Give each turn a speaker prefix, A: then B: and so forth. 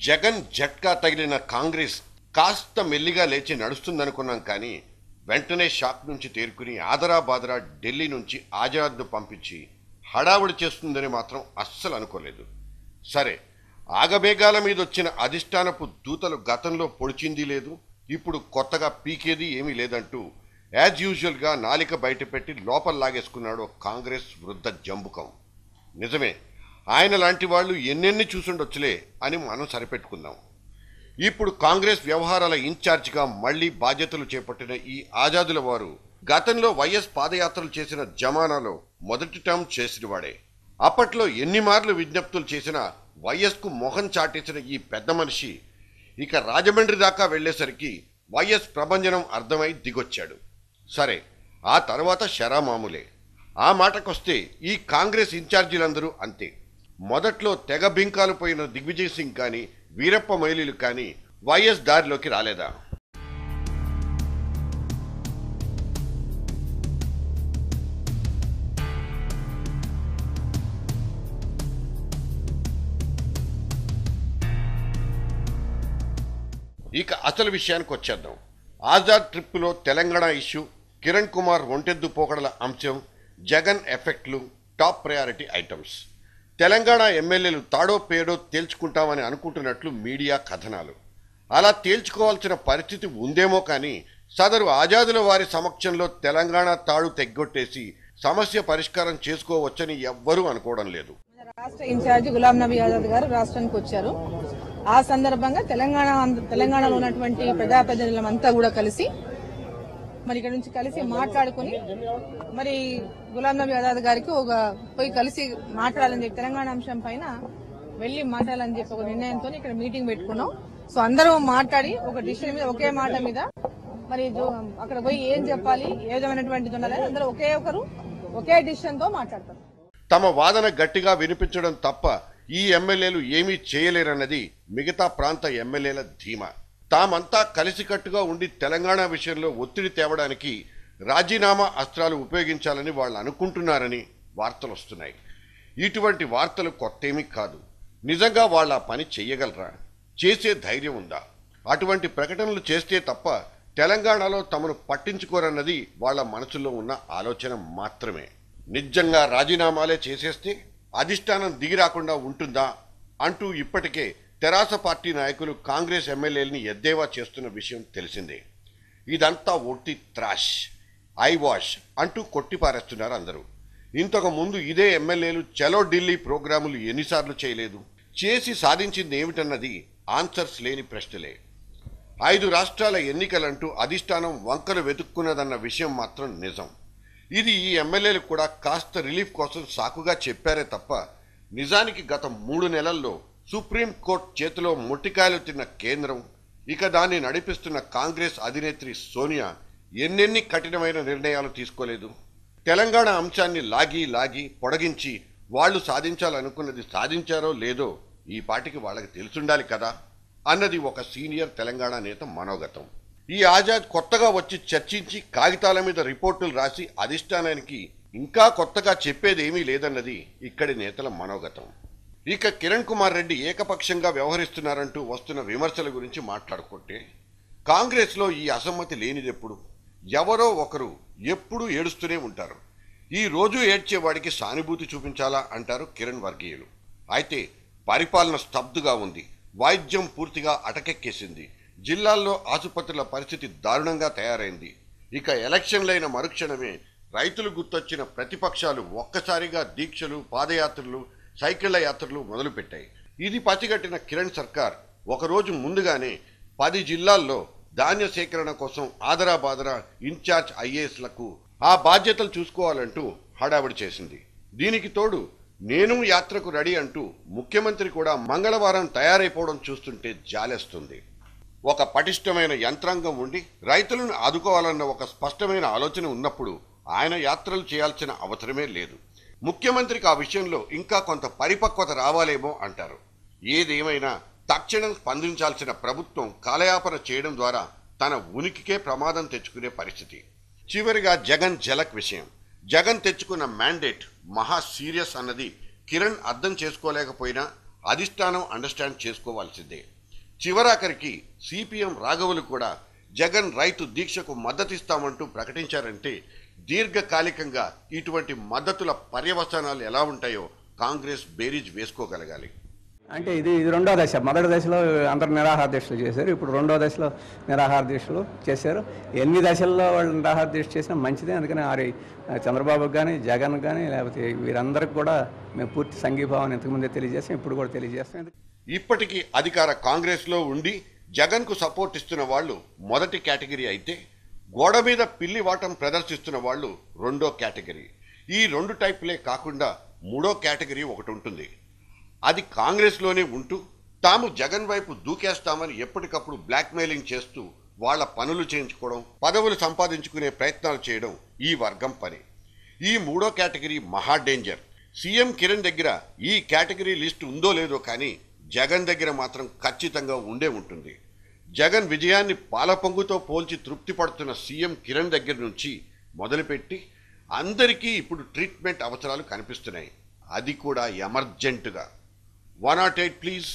A: జగన్ జట్కా తగిలిన కాంగ్రెస్ కాస్త మెల్లిగా లేచి నడుస్తుందనుకున్నాం కానీ వెంటనే షాక్ నుంచి తేరుకుని ఆదరాబాదరా ఢిల్లీ నుంచి ఆజాద్ను పంపించి హడావుడి చేస్తుందని మాత్రం అస్సలు అనుకోలేదు. సరే, ఆగమేఘాల మీద వచ్చిన అధిష్టానపు దూతలు గతంలో పొడిచింది లేదు, ఇప్పుడు కొత్తగా పీకేది ఏమీ లేదంటూ యాజ్ యూజువల్గా నాలిక బయటపెట్టి లోపల లాగేసుకున్నాడు కాంగ్రెస్ వృద్ధ జంబుకం. నిజమే, ఆయన లాంటి వాళ్ళు ఎన్నెన్ని చూసుండొచ్చులే అని మనం సరిపెట్టుకుందాం. ఇప్పుడు కాంగ్రెస్ వ్యవహారాల ఇన్ఛార్జిగా మళ్లీ బాధ్యతలు చేపట్టిన ఈ ఆజాదుల వారు గతంలో వైఎస్ పాదయాత్రలు చేసిన జమానాలో మొదటి టర్మ్ చేసినవాడే. అప్పట్లో ఎన్ని మార్లు విజ్ఞప్తులు చేసినా వైఎస్కు మొహం చాటేసిన ఈ పెద్ద మనిషి ఇక రాజమండ్రి దాకా వెళ్లేసరికి వైఎస్ ప్రభంజనం అర్థమై దిగొచ్చాడు. సరే, ఆ తర్వాత శరామామూలే. ఆ మాటకొస్తే ఈ కాంగ్రెస్ ఇన్ఛార్జీలందరూ అంతే. మొదట్లో తెగ బింకాలు పోయిన దిగ్విజయ్ సింగ్ కానీ వీరప్ప మొయిలీలు కానీ వైఎస్ దారిలోకి రాలేదా? ఇక అసలు విషయానికి వచ్చేద్దాం. ఆజాద్ ట్రిప్పులో తెలంగాణ ఇష్యూ, కిరణ్ కుమార్ ఒంటెద్దు పోకడల అంశం, జగన్ ఎఫెక్ట్లు టాప్ ప్రయారిటీ ఐటమ్స్. తెలంగాణ ఎమ్మెల్యేలు తాడో పేడో తేల్చుకుంటామని అనుకుంటున్నట్లు మీడియా కథనాలు. అలా తేల్చుకోవాల్సిన పరిస్థితి ఉందేమో కానీ సదరు ఆజాదుల వారి సమక్షంలో తెలంగాణ తాడు తెగ్గొట్టేసి సమస్య పరిష్కారం చేసుకోవచ్చని ఎవ్వరూ అనుకోవడం లేదు.
B: రాష్ట్ర ఇన్ఛార్జి గులాం నబీ ఆజాద్ గారు రాష్ట్రానికి వచ్చారు. ఆ సందర్భంగా తెలంగాణలో ఉన్నటువంటి ప్రజాప్రతినిధులంతా కూడా కలిసి మరి ఇక్కడ నుంచి కలిసి మాట్లాడుకుని మరి గులాం నబీ ఆజాద్ గారికి పోయి కలిసి మాట్లాడాలని చెప్పి తెలంగాణ అంశం పైన వెళ్లి మాట్లాడాలని చెప్పి ఒక నిర్ణయంతో ఇక్కడ మీటింగ్ పెట్టుకున్నాం. సో అందరూ మాట్లాడి ఒక డిసిషన్ మీద ఒకే మాట మీద మరి అక్కడ పోయి ఏం చెప్పాలి, ఏ విధమైనటువంటిది ఉండాలి, అందరూ ఒకే డిసిషన్ తో మాట్లాడతారు.
A: తమ వాదన గట్టిగా వినిపించడం తప్ప ఈ ఎమ్మెల్యేలు ఏమీ చేయలేరన్నది మిగతా ప్రాంత ఎమ్మెల్యేల ధీమా. తామంతా కలిసికట్టుగా ఉండి తెలంగాణ విషయంలో ఒత్తిడి తేవడానికి రాజీనామా అస్త్రాలు ఉపయోగించాలని వాళ్ళు అనుకుంటున్నారని వార్తలు వస్తున్నాయి. ఇటువంటి వార్తలు కొత్తేమీ కాదు. నిజంగా వాళ్ళ పని చెయ్యగలరా? చేసే ధైర్యం ఉందా? అటువంటి ప్రకటనలు చేస్తే తప్ప తెలంగాణలో తమను పట్టించుకోరన్నది వాళ్ళ మనసులో ఉన్న ఆలోచన మాత్రమే. నిజంగా రాజీనామాలే చేసేస్తే అధిష్టానం దిగి రాకుండా ఉంటుందా అంటూ ఇప్పటికే తెరాస పార్టీ నాయకులు కాంగ్రెస్ ఎమ్మెల్యేలని ఎద్దేవా చేస్తున్న విషయం తెలిసిందే. ఇదంతా ఒట్టి త్రాష్, ఐ వాష్ అంటూ కొట్టిపారేస్తున్నారు అందరూ. ఇంతకు ముందు ఇదే ఎమ్మెల్యేలు చలో ఢిల్లీ ప్రోగ్రాములు ఎన్నిసార్లు చేయలేదు? చేసి సాధించింది ఏమిటన్నది ఆన్సర్స్ లేని ప్రశ్నలే. 5 రాష్ట్రాల ఎన్నికలంటూ అధిష్టానం వంకలు వెతుక్కున్నదన్న విషయం మాత్రం నిజం. ఇది ఈ ఎమ్మెల్యేలు కూడా కాస్త రిలీఫ్ కోసం సాకుగా చెప్పారే తప్ప నిజానికి గత 3 నెలల్లో సుప్రీంకోర్టు చేతిలో మొట్టికాయలు తిన్న కేంద్రం, ఇక దాన్ని నడిపిస్తున్న కాంగ్రెస్ అధినేత్రి సోనియా ఎన్నెన్ని కఠినమైన నిర్ణయాలు తీసుకోలేదు? తెలంగాణ అంశాన్ని లాగి పొడిగించి వాళ్లు సాధించాలనుకున్నది సాధించారో లేదో ఈ పాటికి వాళ్ళకి తెలుసుండాలి కదా అన్నది ఒక సీనియర్ తెలంగాణ నేత మనోగతం. ఈ ఆజాద్ కొత్తగా వచ్చి చర్చించి కాగితాల మీద రిపోర్టులు రాసి అధిష్టానానికి ఇంకా కొత్తగా చెప్పేదేమీ లేదన్నది ఇక్కడి నేతల మనోగతం. ఇక కిరణ్ కుమార్ రెడ్డి ఏకపక్షంగా వ్యవహరిస్తున్నారంటూ వస్తున్న విమర్శల గురించి మాట్లాడుకుంటే కాంగ్రెస్లో ఈ అసమ్మతి లేనిదెప్పుడు? ఎవరో ఒకరు ఎప్పుడూ ఏడుస్తూనే ఉంటారు. ఈ రోజు ఏడ్చేవాడికి సానుభూతి చూపించాలా అంటారు కిరణ్ వర్గీయులు. అయితే పరిపాలన స్తబ్దుగా ఉంది, వాయిద్యం పూర్తిగా అటకెక్కేసింది, జిల్లాల్లో ఆసుపత్రుల పరిస్థితి దారుణంగా తయారైంది. ఇక ఎలక్షన్లైన మరుక్షణమే రైతులు గుర్తొచ్చిన ప్రతిపక్షాలు ఒక్కసారిగా దీక్షలు, పాదయాత్రలు, సైకిళ్ల యాత్రలు మొదలుపెట్టాయి. ఇది పసిగట్టిన కిరణ్ సర్కార్ ఒకరోజు ముందుగానే 10 జిల్లాల్లో ధాన్య సేకరణ కోసం ఆదరాబాదరా ఇన్ఛార్జ్ ఐఏఎస్లకు ఆ బాధ్యతలు చూసుకోవాలంటూ హడావిడి చేసింది. దీనికి తోడు నేను యాత్రకు రెడీ అంటూ ముఖ్యమంత్రి కూడా మంగళవారం తయారైపోవడం చూస్తుంటే జాలేస్తుంది. ఒక పటిష్టమైన యంత్రాంగం ఉండి రైతులను ఆదుకోవాలన్న ఒక స్పష్టమైన ఆలోచన ఉన్నప్పుడు ఆయన యాత్రలు చేయాల్సిన అవసరమే లేదు. ముఖ్యమంత్రికి ఆ విషయంలో ఇంకా కొంత పరిపక్వత రావాలేమో అంటారు. ఏదేమైనా తక్షణం స్పందించాల్సిన ప్రభుత్వం కాలయాపన చేయడం ద్వారా తన ఉనికికే ప్రమాదం తెచ్చుకునే పరిస్థితి. చివరిగా జగన్ జలక్ విషయం. జగన్ తెచ్చుకున్న మ్యాండేట్ మహా సీరియస్ అన్నది కిరణ్ అర్థం చేసుకోలేకపోయినా అధిష్టానం అండర్స్టాండ్ చేసుకోవాల్సిందే. చివరాఖరికి సిపిఎం రాఘవులు కూడా జగన్ రైతు దీక్షకు మద్దతిస్తామంటూ ప్రకటించారంటే దీర్ఘకాలికంగా ఇటువంటి మద్దతుల పర్యవసానాలు ఎలా ఉంటాయో కాంగ్రెస్ బేరీజ్ వేసుకోగలగాలి.
C: అంటే ఇది రెండో దశ. మొదటి దశలో అందరు నిరాహార దీక్షలు చేశారు, ఇప్పుడు రెండో దశలో నిరాహార దీక్షలు చేశారు. ఎన్ని దశల్లో వాళ్ళు నిరాహార దీక్ష చేసినా మంచిదే. అందుకని చంద్రబాబుకి కానీ జగన్ కానీ లేకపోతే వీరందరికి కూడా మేము పూర్తి సంఘీభావాన్ని ఇంతకుముందే తెలియజేస్తాం, ఇప్పుడు కూడా తెలియజేస్తాం.
A: ఇప్పటికీ అధికార కాంగ్రెస్లో ఉండి జగన్కు సపోర్ట్ ఇస్తున్న వాళ్ళు మొదటి కేటగిరీ అయితే గోడ మీద పిల్లి వాటం ప్రదర్శిస్తున్న వాళ్ళు రెండో కేటగిరీ. ఈ రెండు టైపులే కాకుండా మూడో కేటగిరీ ఒకటి ఉంటుంది. అది కాంగ్రెస్లోనే ఉంటూ తాము జగన్ వైపు దూకేస్తామని ఎప్పటికప్పుడు బ్లాక్మెయిలింగ్ చేస్తూ వాళ్ల పనులు చేయించుకోవడం, పదవులు సంపాదించుకునే ప్రయత్నాలు చేయడం ఈ వర్గం పని. ఈ మూడో కేటగిరీ మహా డేంజర్. సీఎం కిరణ్ దగ్గర ఈ కేటగిరీ లిస్టు ఉందో లేదో కానీ జగన్ దగ్గర మాత్రం ఖచ్చితంగా ఉండే ఉంటుంది. జగన్ విజయాన్ని పాలపొంగుతో పోల్చి తృప్తి పడుతున్న సీఎం కిరణ్ దగ్గర నుంచి మొదలుపెట్టి అందరికీ ఇప్పుడు ట్రీట్మెంట్ అవసరాలు కనిపిస్తున్నాయి. అది కూడా ఎమర్జెంటుగా. 108 ప్లీజ్.